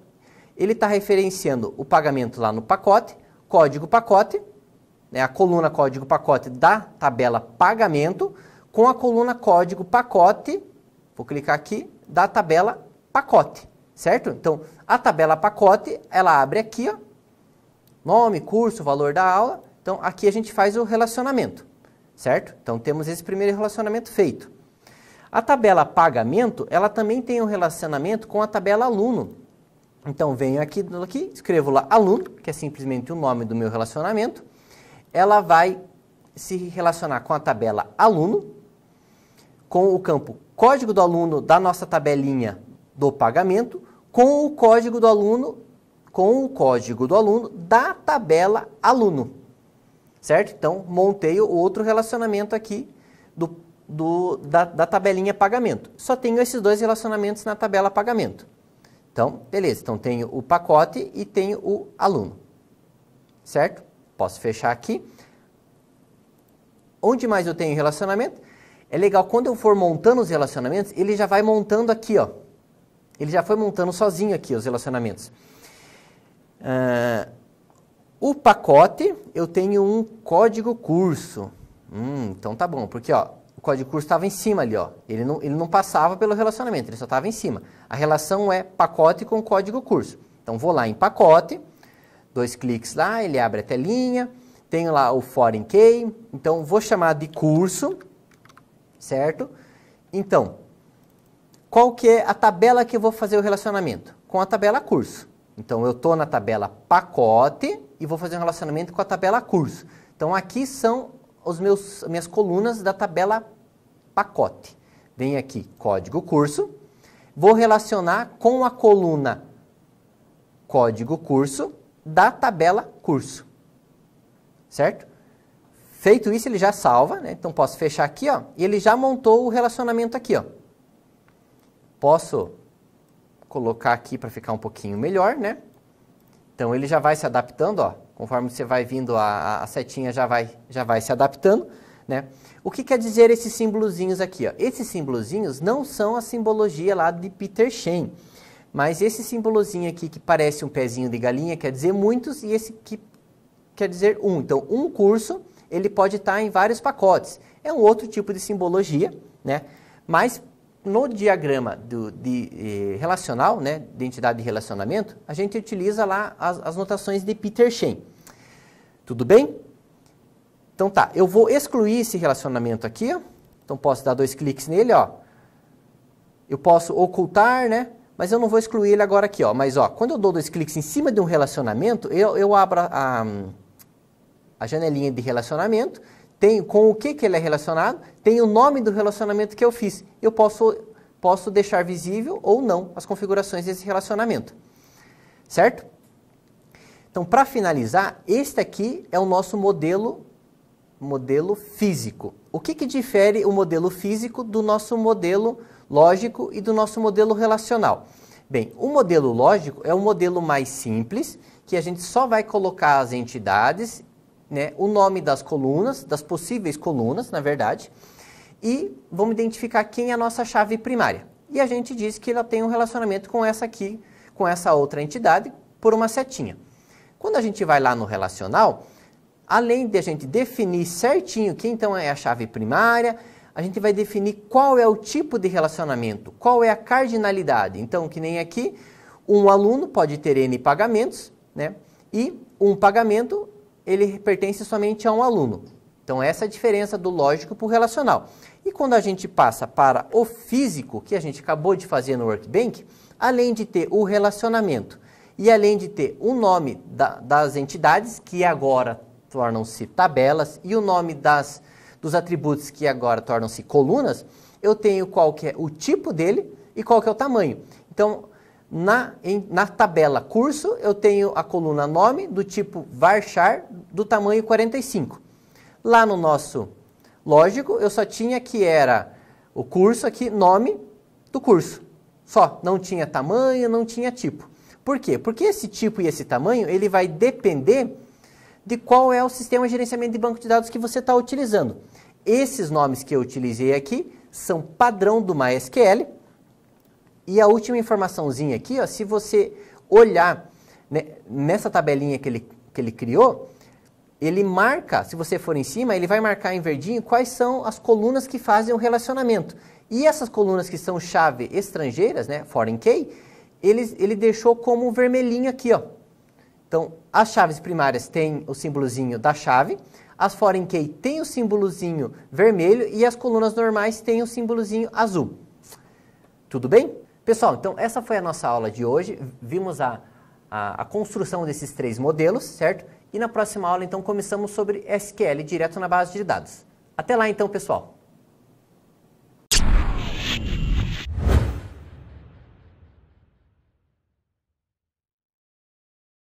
ele está referenciando o pagamento lá no pacote, código pacote, né? A coluna código pacote da tabela pagamento, com a coluna código pacote, vou clicar aqui, da tabela pacote, certo? Então, a tabela pacote, ela abre aqui, ó, nome, curso, valor da aula. Então, aqui a gente faz o relacionamento, certo? Então, temos esse primeiro relacionamento feito. A tabela pagamento, ela também tem um relacionamento com a tabela aluno. Então, venho aqui, escrevo lá aluno, que é simplesmente o nome do meu relacionamento. Ela vai se relacionar com a tabela aluno, com o campo código do aluno da nossa tabelinha do pagamento, com o código do aluno da tabela aluno, certo? Então, montei o outro relacionamento aqui da tabelinha pagamento. Só tenho esses dois relacionamentos na tabela pagamento. Então, beleza. Então, tenho o pacote e tenho o aluno, certo? Posso fechar aqui. Onde mais eu tenho relacionamento? É legal, quando eu for montando os relacionamentos, ele já vai montando aqui, ó. Ele já foi montando sozinho aqui os relacionamentos. O pacote, eu tenho um código curso. Então tá bom, porque ó, o código curso estava em cima ali, ó. Ele não passava pelo relacionamento, ele só estava em cima. A relação é pacote com código curso. Então vou lá em pacote, 2 cliques lá, ele abre a telinha, tenho lá o foreign key, então vou chamar de curso, certo? Então, qual que é a tabela que eu vou fazer o relacionamento? Com a tabela curso. Então, eu estou na tabela pacote e vou fazer um relacionamento com a tabela curso. Então, aqui são minhas colunas da tabela pacote. Venho aqui, código curso. Vou relacionar com a coluna código curso da tabela curso. Certo? Feito isso, ele já salva, né? Então, posso fechar aqui, ó, e ele já montou o relacionamento aqui, ó. Posso colocar aqui para ficar um pouquinho melhor, né? Então, ele já vai se adaptando, ó. Conforme você vai vindo, a setinha já vai se adaptando, né? O que quer dizer esses símbolozinhos aqui, ó? Esses símbolozinhos não são a simbologia lá de Peter Shen, mas esse símbolozinho aqui que parece um pezinho de galinha quer dizer muitos, e esse que quer dizer um. Então, um curso, ele pode estar em vários pacotes. É um outro tipo de simbologia, né? Mas no diagrama relacional, né, de entidade de relacionamento, a gente utiliza lá as notações de Peter Shen. Tudo bem? Então tá, eu vou excluir esse relacionamento aqui, ó. Então posso dar 2 cliques nele, ó. Eu posso ocultar, né? Mas eu não vou excluir ele agora aqui, ó. Mas ó, quando eu dou 2 cliques em cima de um relacionamento, eu abro a janelinha de relacionamento, tem com o que ele é relacionado, tem o nome do relacionamento que eu fiz. Eu posso deixar visível ou não as configurações desse relacionamento. Certo? Então, para finalizar, este aqui é o nosso modelo físico. O que difere o modelo físico do nosso modelo lógico e do nosso modelo relacional? Bem, o modelo lógico é o modelo mais simples, que a gente só vai colocar as entidades, né, o nome das colunas, das possíveis colunas, na verdade, e vamos identificar quem é a nossa chave primária. E a gente diz que ela tem um relacionamento com essa aqui, com essa outra entidade, por uma setinha. Quando a gente vai lá no relacional, além de a gente definir certinho quem então é a chave primária, a gente vai definir qual é o tipo de relacionamento, qual é a cardinalidade. Então, que nem aqui, um aluno pode ter N pagamentos, né, e um pagamento ele pertence somente a um aluno. Então, essa é a diferença do lógico para o relacional. E quando a gente passa para o físico, que a gente acabou de fazer no Workbench, além de ter o relacionamento e além de ter o nome das entidades, que agora tornam-se tabelas, e o nome dos atributos, que agora tornam-se colunas, eu tenho qual que é o tipo dele e qual que é o tamanho. Então, na tabela curso, eu tenho a coluna nome do tipo varchar do tamanho 45. Lá no nosso lógico, eu só tinha que era o curso aqui, nome do curso. Só, não tinha tamanho, não tinha tipo. Por quê? Porque esse tipo e esse tamanho, ele vai depender de qual é o sistema de gerenciamento de banco de dados que você está utilizando. Esses nomes que eu utilizei aqui são padrão do MySQL. E a última informaçãozinha aqui, ó, se você olhar, né, nessa tabelinha que ele criou, ele marca, se você for em cima, ele vai marcar em verdinho quais são as colunas que fazem o relacionamento. E essas colunas que são chave estrangeiras, né, foreign key, ele deixou como vermelhinho aqui, ó. Então, as chaves primárias têm o símbolozinho da chave, as foreign key têm o símbolozinho vermelho e as colunas normais têm o símbolozinho azul. Tudo bem? Pessoal, então essa foi a nossa aula de hoje. Vimos a construção desses 3 modelos, certo? E na próxima aula, então, começamos sobre SQL direto na base de dados. Até lá, então, pessoal!